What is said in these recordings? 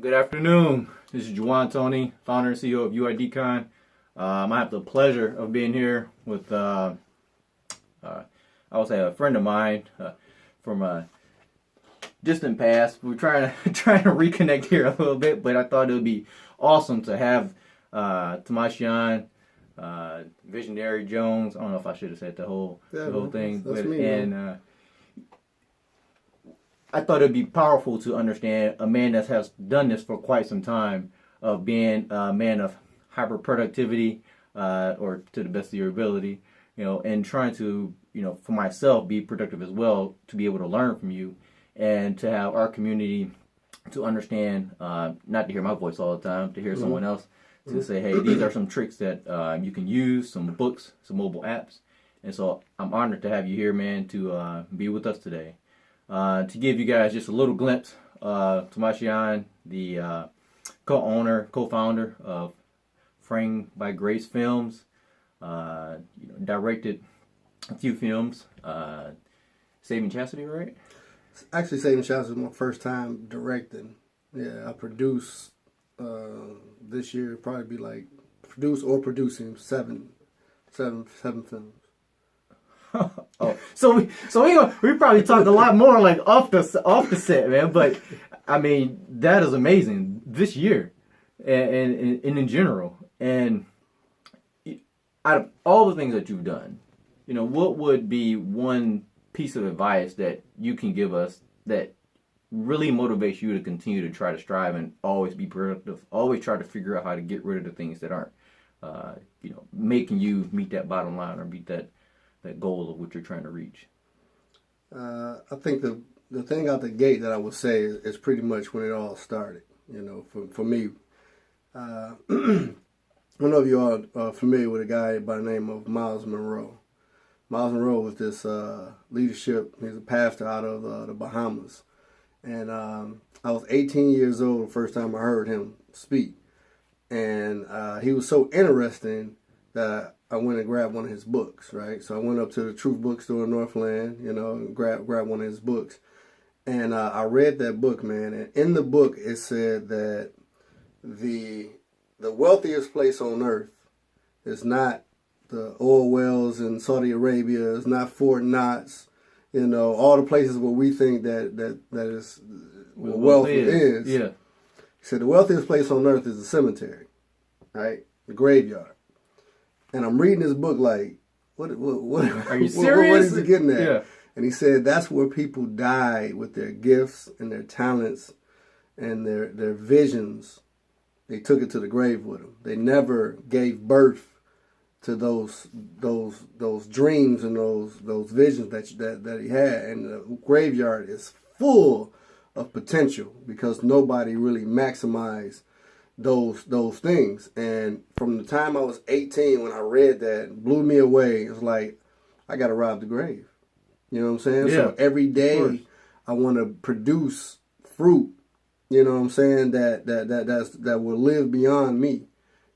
Good afternoon. This is Juwan Tony, founder and CEO of UIDCon. I have the pleasure of being here with, I would say, a friend of mine from a distant past. We're trying to reconnect here a little bit, but I thought it would be awesome to have Timashion, Visionaire Jones. I don't know if I should have said the whole thing, that's me, and I thought it'd be powerful to understand a man that has done this for quite some time, of being a man of hyper productivity, or to the best of your ability, and trying to, for myself, be productive as well, to be able to learn from you and to have our community to understand, not to hear my voice all the time, to hear someone else to say, hey, these are some tricks that you can use, some books, some mobile apps. And so I'm honored to have you here, man, to be with us today. To give you guys just a little glimpse, Timashion, the co-owner, co-founder of Framed by Grace Films, directed a few films, Saving Chastity, right? Actually, Saving Chastity was my first time directing. Yeah, I produced this year, probably be like producing seven films. Oh, so we probably talked a lot more like off the set, man. But I mean, that is amazing this year, and in general. And out of all the things that you've done, what would be one piece of advice that you can give us that really motivates you to continue to try to strive and always be productive, always try to figure out how to get rid of the things that aren't, making you meet that bottom line or meet that goal of what you're trying to reach? I think the thing out the gate that I would say is pretty much when it all started. For me, I don't know if you all are familiar with a guy by the name of Miles Monroe. Miles Monroe was this leadership. He's a pastor out of the Bahamas, and I was 18 years old the first time I heard him speak, and he was so interesting that I went and grabbed one of his books, right? So I went up to the Truth Bookstore in Northland, and grabbed one of his books. And I read that book, man. And in the book, it said that the wealthiest place on earth is not the oil wells in Saudi Arabia. It's not Fort Knox. All the places where we think that is where wealth is. Yeah. He said the wealthiest place on earth is the cemetery, right? The graveyard. And I'm reading this book like, what are you serious? What is he getting at? Yeah. And he said that's where people died with their gifts and their talents and their visions. They took it to the grave with them. They never gave birth to those dreams and those visions that he had. And the graveyard is full of potential because nobody really maximized those things. And from the time I was 18 when I read that, it blew me away. It was like, I got to rob the grave. You know what I'm saying? Yeah, so every day I want to produce fruit, you know what I'm saying, that will live beyond me.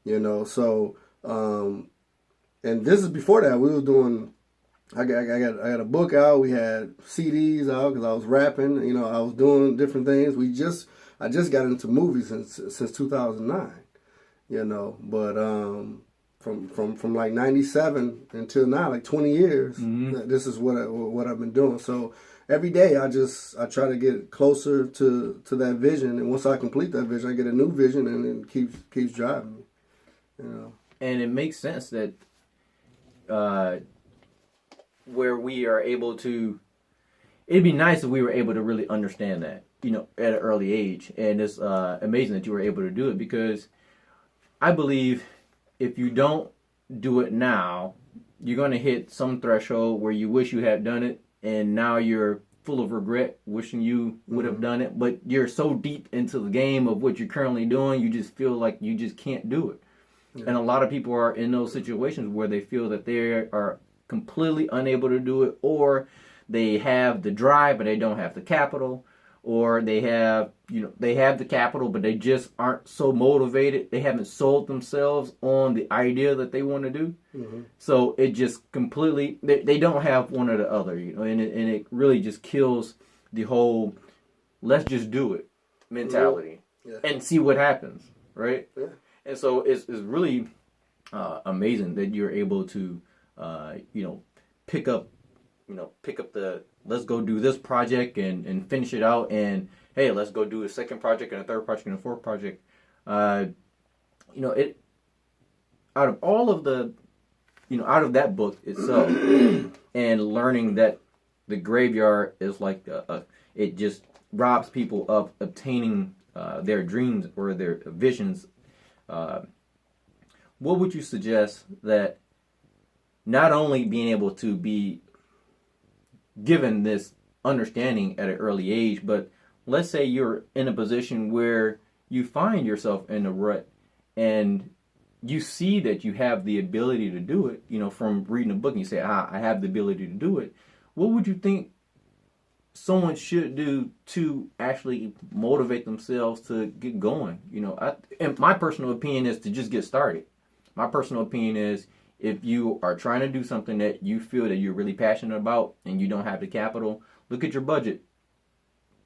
So and this is before that. We was doing, I got a book out, we had CDs out because I was rapping, I was doing different things. I just got into movies since 2009, but from like 97 until now, like 20 years, this is what I've been doing. So every day I try to get closer to that vision, and once I complete that vision, I get a new vision, and it keeps driving me, And it makes sense that where we are able to, it'd be nice if we were able to really understand that, at an early age. And it's amazing that you were able to do it, because I believe if you don't do it now, you're going to hit some threshold where you wish you had done it, and now you're full of regret, wishing you would have done it. But you're so deep into the game of what you're currently doing, you just feel like you just can't do it. Yeah. And a lot of people are in those situations where they feel that they are completely unable to do it, or they have the drive but they don't have the capital, or they have the capital but they just aren't so motivated. They haven't sold themselves on the idea that they want to do. So it just completely, they don't have one or the other, and it really just kills the whole let's just do it mentality. and see what happens, right? Yeah. And so it's really amazing that you're able to, pick up the let's go do this project and finish it out, and hey, let's go do a second project and a third project and a fourth project. It out of all of the, out of that book itself, and learning that the graveyard is like it just robs people of obtaining their dreams or their visions. What would you suggest that not only being able to be given this understanding at an early age, but let's say you're in a position where you find yourself in a rut and you see that you have the ability to do it, from reading a book, and you say, I have the ability to do it. What would you think someone should do to actually motivate themselves to get going? And my personal opinion is to just get started. My personal opinion is, if you are trying to do something that you feel that you're really passionate about and you don't have the capital, look at your budget.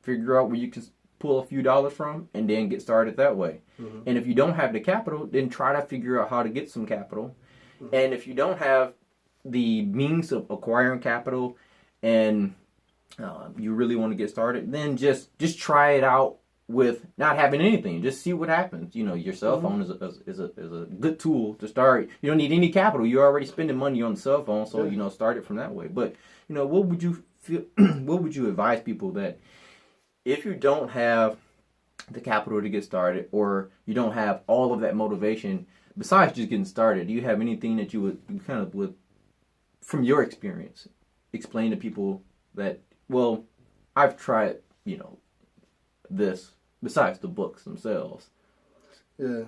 Figure out where you can pull a few dollars from and then get started that way. Mm-hmm. And if you don't have the capital, then try to figure out how to get some capital. Mm-hmm. And if you don't have the means of acquiring capital and you really want to get started, then just try it out with not having anything. Just see what happens. Your cell phone is a good tool to start. You don't need any capital. You're already spending money on the cell phone, so start it from that way. But what would you feel? What would you advise people that if you don't have the capital to get started, or you don't have all of that motivation besides just getting started? Do you have anything that you would from your experience, explain to people that, well, I've tried this besides the books themselves? Yeah,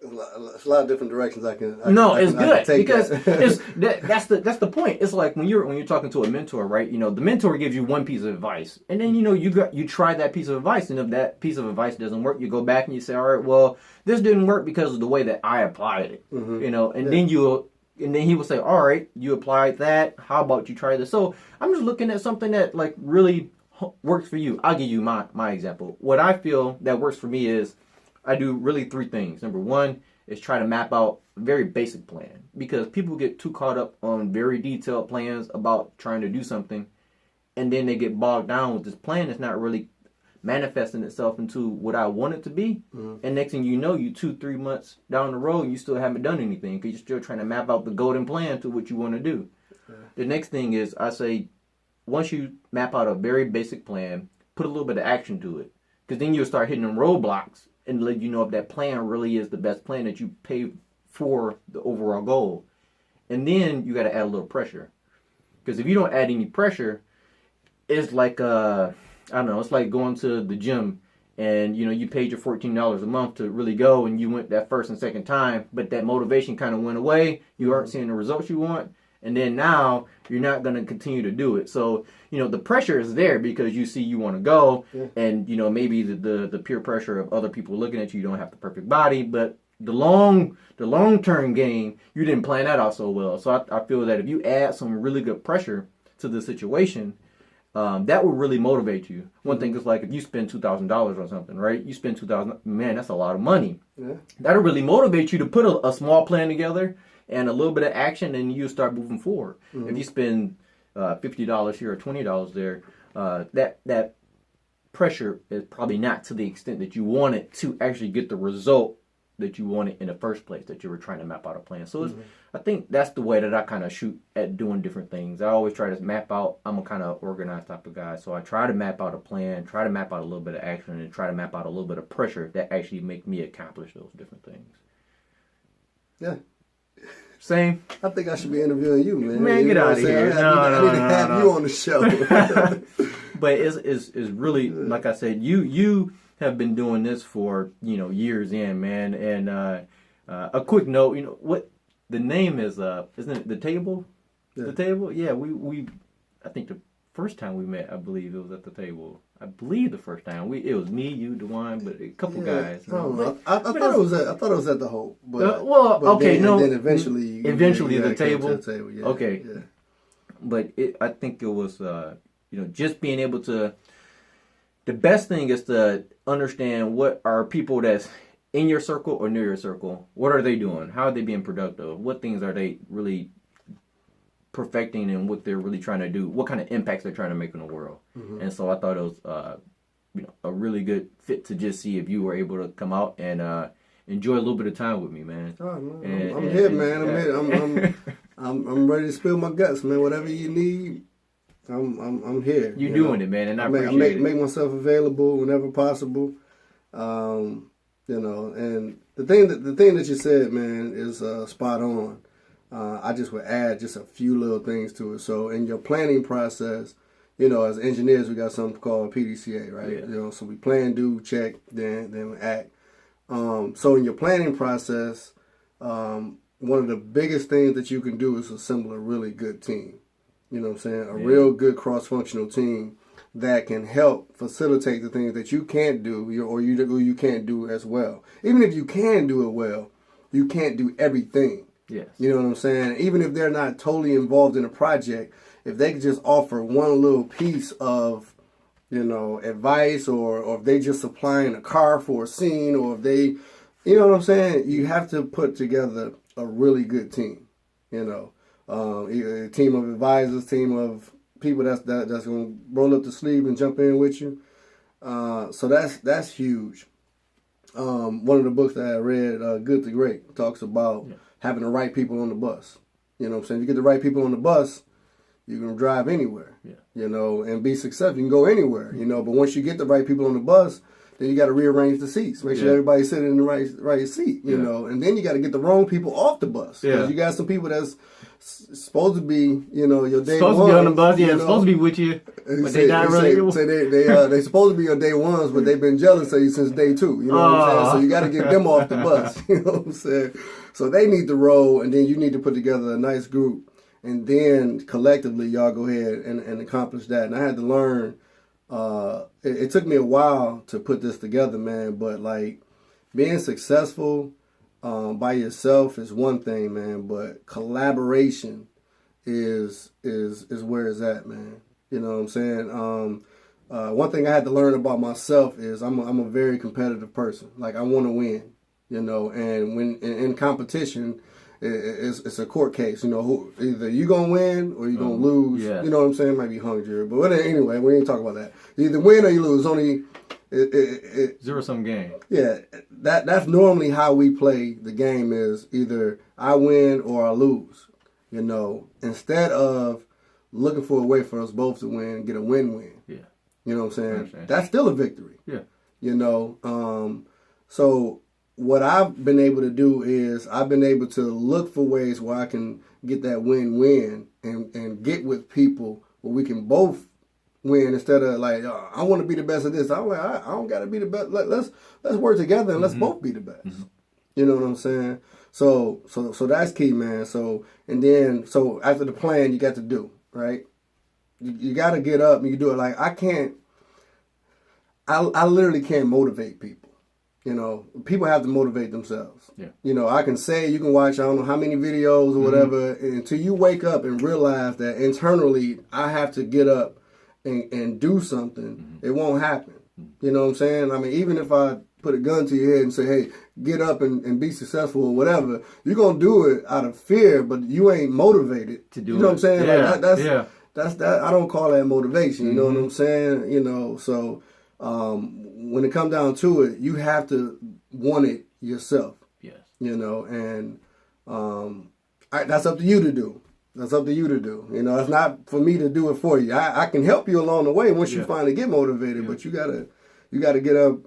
it's a lot of different directions I can. It's good take because that. that's the point. It's like when you're talking to a mentor, right? The mentor gives you one piece of advice, and then you try that piece of advice, and if that piece of advice doesn't work, you go back and you say, all right, well, this didn't work because of the way that I applied it. Mm-hmm. And then he will say, all right, you applied that. How about you try this? So I'm just looking at something that like really works for you. I'll give you my example. What I feel that works for me is I do really three things. Number one is try to map out a very basic plan, because people get too caught up on very detailed plans about trying to do something, and then they get bogged down with this plan that's not really manifesting itself into what I want it to be. Mm-hmm. And next thing you know, you 2-3 months down the road, you still haven't done anything because you're still trying to map out the golden plan to what you want to do. Yeah. The next thing is, I say, once you map out a very basic plan, put a little bit of action to it, because then you'll start hitting them roadblocks and let you know if that plan really is the best plan that you pay for the overall goal. And then you got to add a little pressure, because if you don't add any pressure, it's like it's like going to the gym and you paid your $14 a month to really go, and you went that first and second time, but that motivation kind of went away. You aren't seeing the results you want, and then now you're not going to continue to do it. So the pressure is there because you see you want to go, and maybe the peer pressure of other people looking at you. You don't have the perfect body, but the long term game, you didn't plan that out so well. So I feel that if you add some really good pressure to the situation, that will really motivate you. One thing is, like, if you spend $2,000 on something, right? You spend $2,000, man, that's a lot of money. Yeah. That'll really motivate you to put a small plan together and a little bit of action, and you start moving forward. Mm-hmm. If you spend $50 here or $20 there, that pressure is probably not to the extent that you want it to actually get the result that you wanted in the first place, that you were trying to map out a plan. So I think that's the way that I kind of shoot at doing different things. I always try to map out. I'm a kind of organized type of guy, so I try to map out a plan, try to map out a little bit of action, and try to map out a little bit of pressure that actually make me accomplish those different things. Yeah. Same. I think I should be interviewing you, man. Man, get out of here. I need to have you on the show. But it's really, like I said, you have been doing this for years in, man. And a quick note, what the name is, isn't it The Table? Yeah. The Table? Yeah, we I think the first time we met, I believe it was at the table. I believe the first time it was me, you, DeWine, but a couple guys. I don't know. I thought it was at the Hope. But, then eventually the table. To the table. Yeah, okay. Yeah. But I think it was just being able to the best thing is to understand what are people that's in your circle or near your circle. What are they doing? How are they being productive? What things are they really perfecting and what they're really trying to do? What kind of impacts they're trying to make in the world? And so I thought it was a really good fit to just see if you were able to come out and enjoy a little bit of time with me, man. Oh, man. I'm here, man. I'm here. I'm ready to spill my guts, man. Whatever you need, I'm here. You're doing it, man, and I appreciate it. Make myself available whenever possible. And the thing that you said, man, is spot on. I just would add just a few little things to it. So in your planning process, as engineers, we got something called PDCA, right? Yeah. So we plan, do, check, then we act. So in your planning process, one of the biggest things that you can do is assemble a really good team. You know what I'm saying? A real good cross-functional team that can help facilitate the things that you can't do or you can't do as well. Even if you can do it well, you can't do everything. Yes. You know what I'm saying? Even if they're not totally involved in a project, if they could just offer one little piece of, advice, or if they just supplying a car for a scene, or if they, you know what I'm saying? You have to put together a really good team, a team of advisors, team of people that's going to roll up the sleeve and jump in with you. So that's huge. One of the books that I read, Good to Great, talks about having the right people on the bus. You know what I'm saying? You get the right people on the bus, you're going to drive anywhere, and be successful. You can go anywhere, but once you get the right people on the bus, then you got to rearrange the seats, make sure everybody's sitting in the right seat, and then you got to get the wrong people off the bus. Because you got some people that's supposed to be, your day supposed ones. To be on the bus, supposed to be with you, but they not really. They supposed to be your day ones, but they've been jealous of you since day two. You know what I'm saying? So you got to get them off the bus. You know what I'm saying? So they need to roll, and then you need to put together a nice group, and then collectively y'all go ahead and accomplish that. And I had to learn. It took me a while to put this together, man. But like being successful by yourself is one thing, man. But collaboration is where it's at, man. You know what I'm saying? One thing I had to learn about myself is I'm a very competitive person. Like I want to win, and when in competition, it's a court case. Either you gonna win or you gonna lose. Yeah. You know what I'm saying? Might be hung jury, but anyway, we ain't talk about that. You either win or you lose. Only zero-sum game. Yeah, that's normally how we play the game. Is either I win or I lose. Instead of looking for a way for us both to win, get a win-win. Yeah. You know what I'm saying? That's still a victory. Yeah. So what I've been able to do is I've been able to look for ways where I can get that win-win and get with people where we can both win instead of like, I want to be the best at this. I'm like, I don't got to be the best. Let's work together and let's both be the best. You know what I'm saying? So that's key, man. So after the plan, you got to do, right? You got to get up and you do it. Like I literally can't motivate people. People have to motivate themselves. Yeah. I can say, you can watch, I don't know how many videos or whatever, until you wake up and realize that internally I have to get up and do something. It won't happen. You know what I'm saying? I mean, even if I put a gun to your head and say, hey, get up and be successful or whatever, you're going to do it out of fear, but you ain't motivated to do it. You know what I'm saying? Yeah. Like that's that. I don't call that motivation. You know what I'm saying? So when it comes down to it, you have to want it yourself. Yes. And that's up to you to do. That's up to you to do. It's not for me to do it for you. I can help you along the way once you finally get motivated, but you gotta get up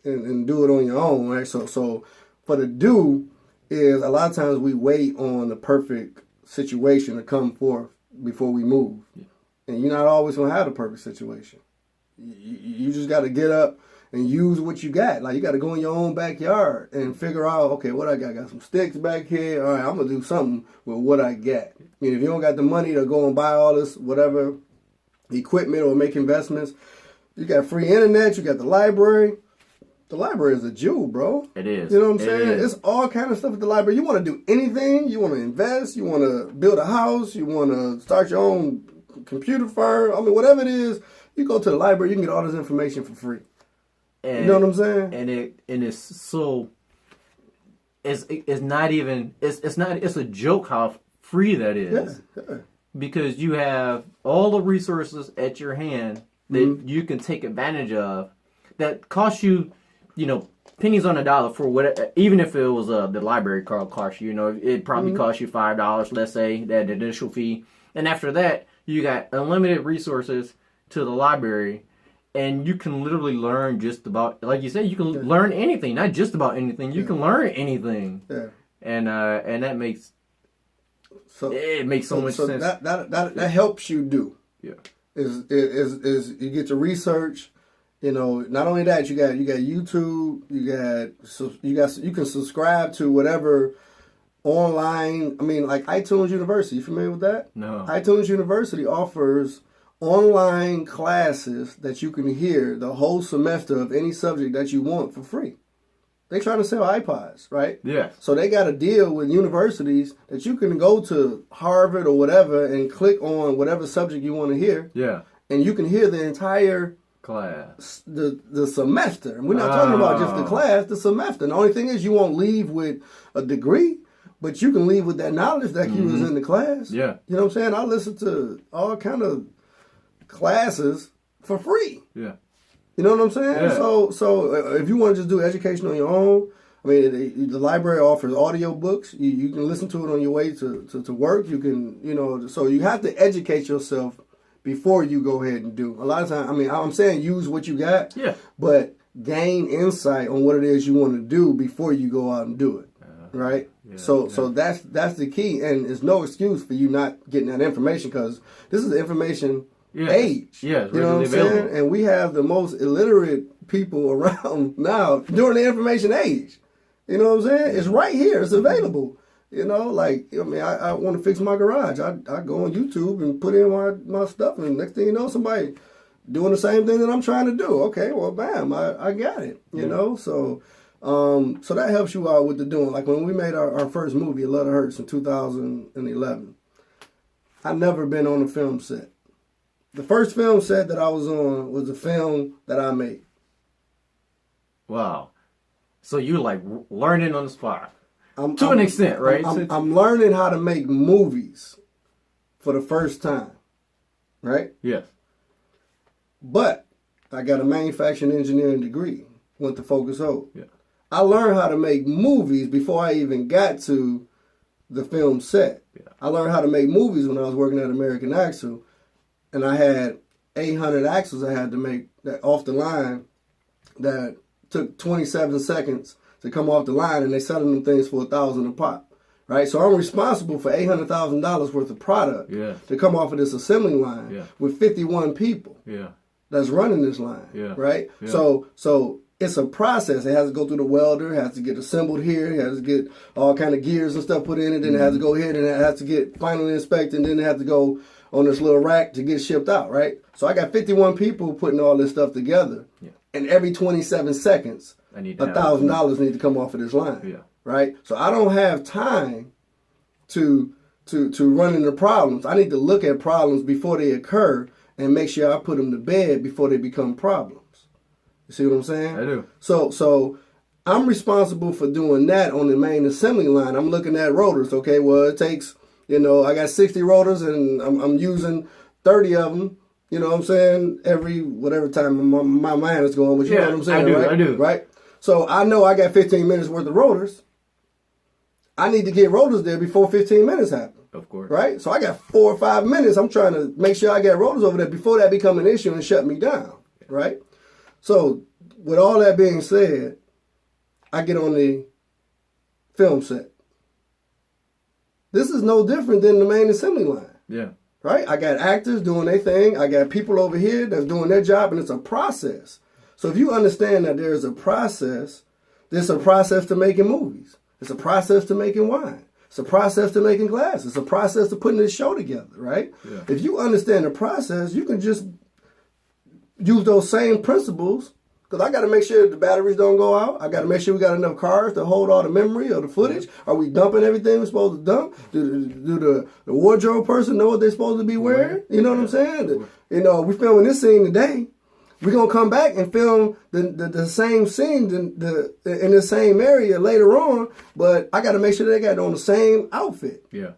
and do it on your own, right? So for the do is a lot of times we wait on the perfect situation to come forth before we move. Yeah. And you're not always gonna have the perfect situation. You just got to get up and use what you got. Like you got to go in your own backyard and figure out, okay, what I got? I got some sticks back here. All right, I'm going to do something with what I got. If you don't got the money to go and buy all this, whatever, equipment or make investments, you got free internet, you got the library. The library is a jewel, bro. It is. You know what I'm saying? It's all kind of stuff at the library. You want to do anything. You want to invest. You want to build a house. You want to start your own computer firm. I mean, whatever it is, You go to the library, you can get all this information for free. And, you know what I'm saying? And it's so. It's not even. It's a joke how free that is. Yeah. Because you have all the resources at your hand that you can take advantage of that cost you, pennies on a dollar for what, even if it was the library card cost you, it probably cost you $5, let's say, that initial fee. And after that, you got unlimited resources to the library, and you can literally learn just about, like you said, you can learn anything, not just about anything. You can learn anything. Yeah. And that makes it makes so much sense. That helps you do. Yeah. Is you get to research. Not only that, you got YouTube, you can subscribe to whatever online. I mean, like iTunes University. You familiar with that? No. iTunes University offers online classes that you can hear the whole semester of any subject that you want for free. They trying to sell iPods, right? Yeah. So they got a deal with universities that you can go to Harvard or whatever and click on whatever subject you want to hear. Yeah. And you can hear the entire class, the semester. And we're not talking about just the class, the semester. And the only thing is you won't leave with a degree, but you can leave with that knowledge that you was in the class. Yeah. You know what I'm saying? I listen to all kind of classes for free. Yeah. You know what I'm saying? Yeah. So if you want to just do education on your own, I mean, the library offers audio books. You can listen to it on your way to work. You can, so you have to educate yourself before you go ahead and do. A lot of times, I mean, I'm saying use what you got, but gain insight on what it is you want to do before you go out and do it, right? Yeah, so that's the key, and it's no excuse for you not getting that information because this is the information age. Yeah, you know what I'm saying? And we have the most illiterate people around now during the information age. You know what I'm saying? It's right here. It's available. I want to fix my garage. I go on YouTube and put in my stuff, and next thing you know, somebody doing the same thing that I'm trying to do. Okay, well, bam, I got it. You know, so that helps you out with the doing. Like when we made our first movie, A Lot of Hurts, in 2011, I'd never been on a film set. The first film set that I was on was a film that I made. Wow. So you like learning on the spot. To an extent, right? I'm learning how to make movies for the first time, right? Yes. But I got a manufacturing engineering degree, went to Focus Hope. Yeah. I learned how to make movies before I even got to the film set. Yeah. I learned how to make movies when I was working at American Axle, and I had 800 axles I had to make that off the line that took 27 seconds to come off the line, and they selling them things for $1,000 a pop, right? So I'm responsible for $800,000 worth of product to come off of this assembly line with 51 people that's running this line, right? Yeah. So it's a process. It has to go through the welder, it has to get assembled here, it has to get all kind of gears and stuff put in it, then it has to go here, and it has to get finally inspected, and then it has to go on this little rack to get shipped out, right? So I got 51 people putting all this stuff together, and every 27 seconds, $1,000 need to come off of this line, right? So I don't have time to run into problems. I need to look at problems before they occur and make sure I put them to bed before they become problems. You see what I'm saying? I do. So I'm responsible for doing that on the main assembly line. I'm looking at rotors. Okay, well it takes, I got 60 rotors and I'm using 30 of them. You know what I'm saying? Every whatever time my mind is going, but you know what I'm saying? I do. Right? So I know I got 15 minutes worth of rotors. I need to get rotors there before 15 minutes happen. Of course. Right? So I got 4 or 5 minutes. I'm trying to make sure I get rotors over there before that become an issue and shut me down. Right? So with all that being said, I get on the film set. This is no different than the main assembly line. Yeah. Right? I got actors doing their thing. I got people over here that's doing their job, and it's a process. So if you understand that there's a process to making movies. It's a process to making wine. It's a process to making glass. It's a process to putting this show together, right? Yeah. If you understand the process, you can just use those same principles Because I got to make sure the batteries don't go out. I got to make sure we got enough cars to hold all the memory or the footage. Are we dumping everything we're supposed to dump? Do the wardrobe person know what they're supposed to be wearing? You know what I'm saying? You know, we're filming this scene today. We're going to come back and film the same scene in the same area later on, but I got to make sure they got on the same outfit. Yeah.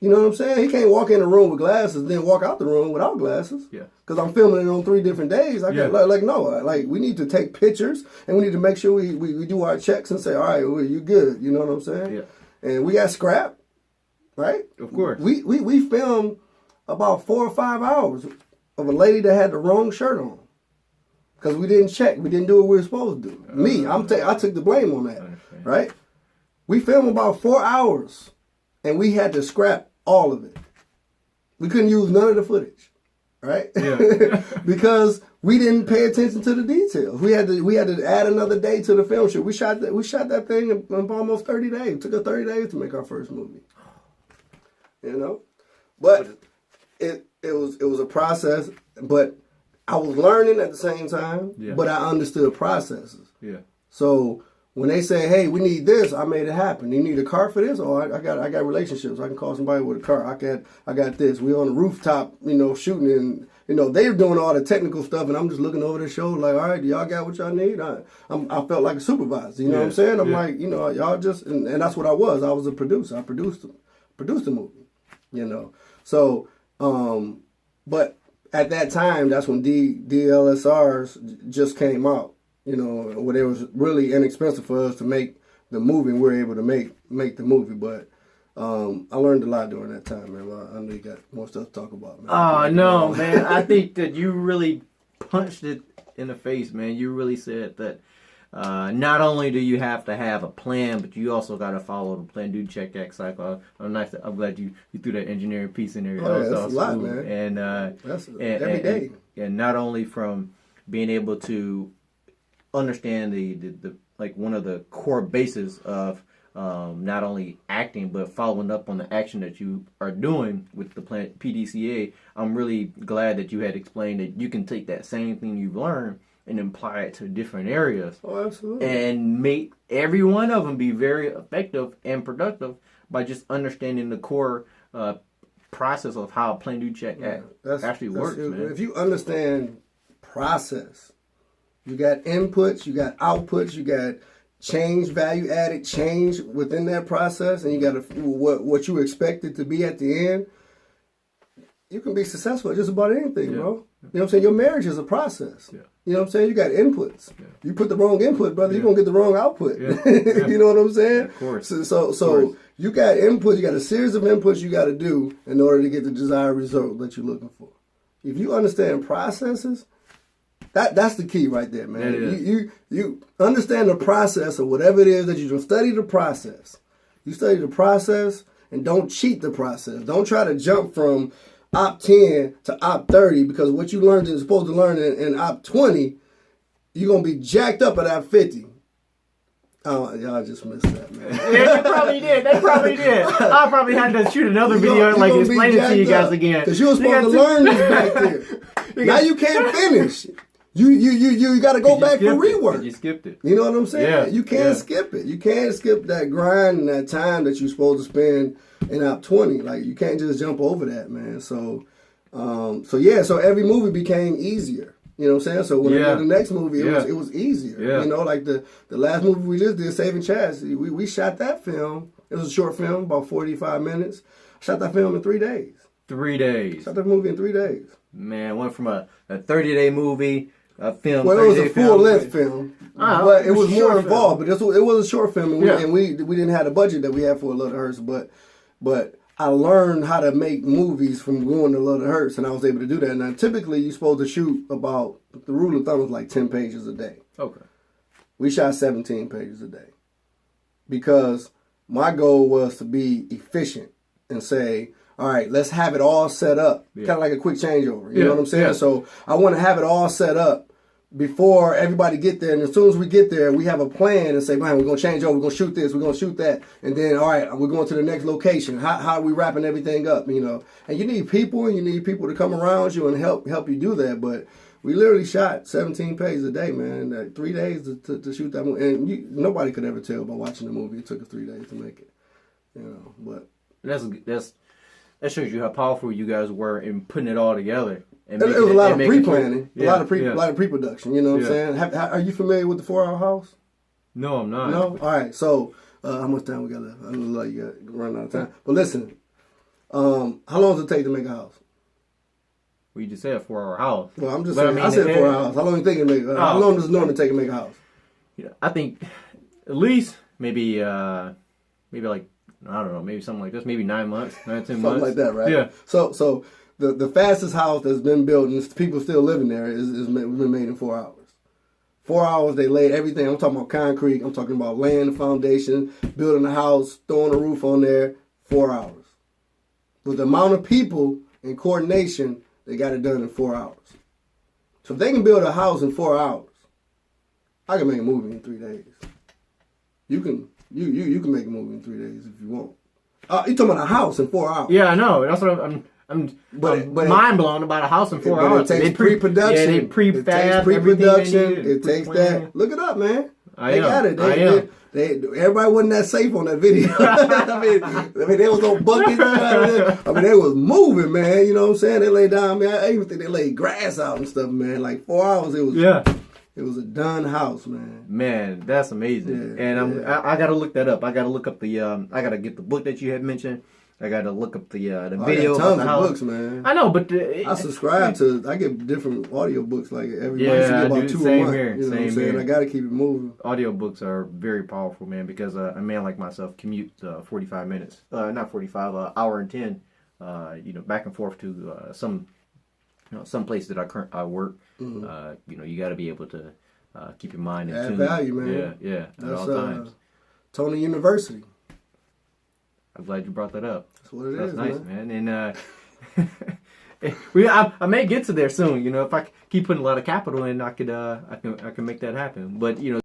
You know what I'm saying? He can't walk in the room with glasses, then walk out the room without glasses. Yeah. Because I'm filming it on 3 different days. No, we need to take pictures and we need to make sure we do our checks and say, all right, well, you good. You know what I'm saying? Yeah. And we got scrap, right? Of course. We filmed about 4 or 5 hours of a lady that had the wrong shirt on. Because we didn't check. We didn't do what we were supposed to do. I took the blame on that, right? We filmed about 4 hours, and we had to scrap all of it. We couldn't use none of the footage, right? Yeah. Because we didn't pay attention to the details. We had to add another day to the film shoot. We shot that thing in almost 30 days. It took us 30 days to make our first movie. You know? But it was a process, but I was learning at the same time, but I understood processes. Yeah. So when they say, "Hey, we need this," I made it happen. You need a car for this? Oh, I got relationships. I can call somebody with a car. I got this. We on the rooftop, shooting, and they're doing all the technical stuff, and I'm just looking over their shoulder like, "All right, do y'all got what y'all need?" I felt like a supervisor. You know what I'm saying? I'm like, y'all just, and that's what I was. I was a producer. I produced the movie. So, but at that time, that's when DLSRs just came out, when it was really inexpensive for us to make the movie, and we were able to make the movie. But I learned a lot during that time, man. I know you got more stuff to talk about, man. Oh, no, man. I think that you really punched it in the face, man. You really said that not only do you have to have a plan, but you also got to follow the plan. Do check that cycle. I'm glad you threw that engineering piece in there. That's a lot, man. And that's every day. And not only from being able to understand the like one of the core bases of not only acting but following up on the action that you are doing with the plan PDCA. I'm really glad that you had explained that you can take that same thing you've learned and apply it to different areas. Oh, absolutely. And make every one of them be very effective and productive by just understanding the core process of how a plan, do, check, act actually works, man. If you understand process, you got inputs, you got outputs, you got change, value added change within that process, and you got what you expect it to be at the end, you can be successful at just about anything, bro. You know what I'm saying? Your marriage is a process. Yeah. You know what I'm saying? You got inputs. Yeah. You put the wrong input, brother, you're going to get the wrong output. Yeah. You know what I'm saying? Yeah, of course. So you got inputs, you got a series of inputs you got to do in order to get the desired result that you're looking for. If you understand processes, that's the key right there, man. You understand the process of whatever it is that you do. Study the process. You study the process and don't cheat the process. Don't try to jump from Op 10 to Op 30 because what you learned is supposed to learn in Op 20, you're going to be jacked up at Op 50. Oh, y'all just missed that, man. Yeah, they probably did. I probably had to shoot another video and explain it to you guys again. Because you were supposed to learn this back there. Now you can't finish. You got to go back for rework. You skipped it. You know what I'm saying? Yeah. You can't skip it. You can't skip that grind and that time that you're supposed to spend in Op 20. Like, you can't just jump over that, man. So every movie became easier. You know what I'm saying? So when I did the next movie, it was easier. Yeah. You know, like the last movie we just did, Saving Chastity, we shot that film. It was a short film, about 45 minutes. I shot that film in 3 days. 3 days. Shot that movie in 3 days. Man, went from a 30-day movie, a film. Well, it was a full-length film, but it was more involved. But it was a short film, and we didn't have the budget that we had for A Little Hurts. But I learned how to make movies from going to A Little Hurts, and I was able to do that. Now, typically, you're supposed to shoot about, the rule of thumb is like 10 pages a day. Okay. We shot 17 pages a day because my goal was to be efficient and say, all right, let's have it all set up. Yeah. Kind of like a quick changeover. You know what I'm saying? Yeah. So I want to have it all set up before everybody get there. And as soon as we get there, we have a plan and say, man, we're going to change over. We're going to shoot this. We're going to shoot that. And then, all right, we're going to the next location. How are we wrapping everything up, And you need people, and you need people to come around you and help you do that. But We literally shot 17 pages a day, man. Like 3 days to shoot that movie, and nobody could ever tell by watching the movie. It took us 3 days to make it, But that shows you how powerful you guys were in putting it all together. And it was a lot of pre-planning, a lot of pre-production. You know what I'm saying? Are you familiar with the 4 Hour House? No, I'm not. No. All right. So how much time we got left? I don't know you got run out of time. But listen, how long does it take to make a house? Well, you just said a 4-hour house. Well, I'm just saying. I said 4 hours. How long you think it make? How long does it normally take to make a house? Yeah, I think at least maybe like, I don't know, maybe something like this, maybe 9 months, 10 months. Something like that, right? Yeah. So the fastest house that's been built and people still living there is been made in 4 hours. 4 hours, they laid everything. I'm talking about concrete. I'm talking about laying the foundation, building the house, throwing a roof on there. 4 hours. With the amount of people and coordination, they got it done in 4 hours. So if they can build a house in 4 hours, I can make a movie in 3 days. You can make a movie in 3 days if you want. You talking about a house in 4 hours? Yeah, I know. That's what I'm mind blown about a house in 4 hours. It takes pre-production. Yeah, they prefab. It takes pre-production. It takes that. Look it up, man. They got it. Everybody wasn't that safe on that video. I mean, they was on buckets. I mean, they was moving, man. You know what I'm saying? They laid down. I even think they laid grass out and stuff, man. Like 4 hours, it was. Yeah. It was a done house, man. Man, that's amazing. Yeah, and I got to look that up. I got to look up I got to get the book that you had mentioned. I got to look up the video. I got tons of books, man. I know, but I subscribe to. I get different audio books like every month. I get about 2 a month. Here, you know what I'm saying? I got to keep it moving. Audio books are very powerful, man, because a man like myself commutes 45 minutes, not 45, hour and 10, back and forth to some place that I work. Mm-hmm. You got to be able to keep your mind in tune. Add value, man. Yeah, at all times. Tony University. I'm glad you brought that up. That's what it That's is, nice, man. And I may get to there soon. If I keep putting a lot of capital in, I can make that happen. But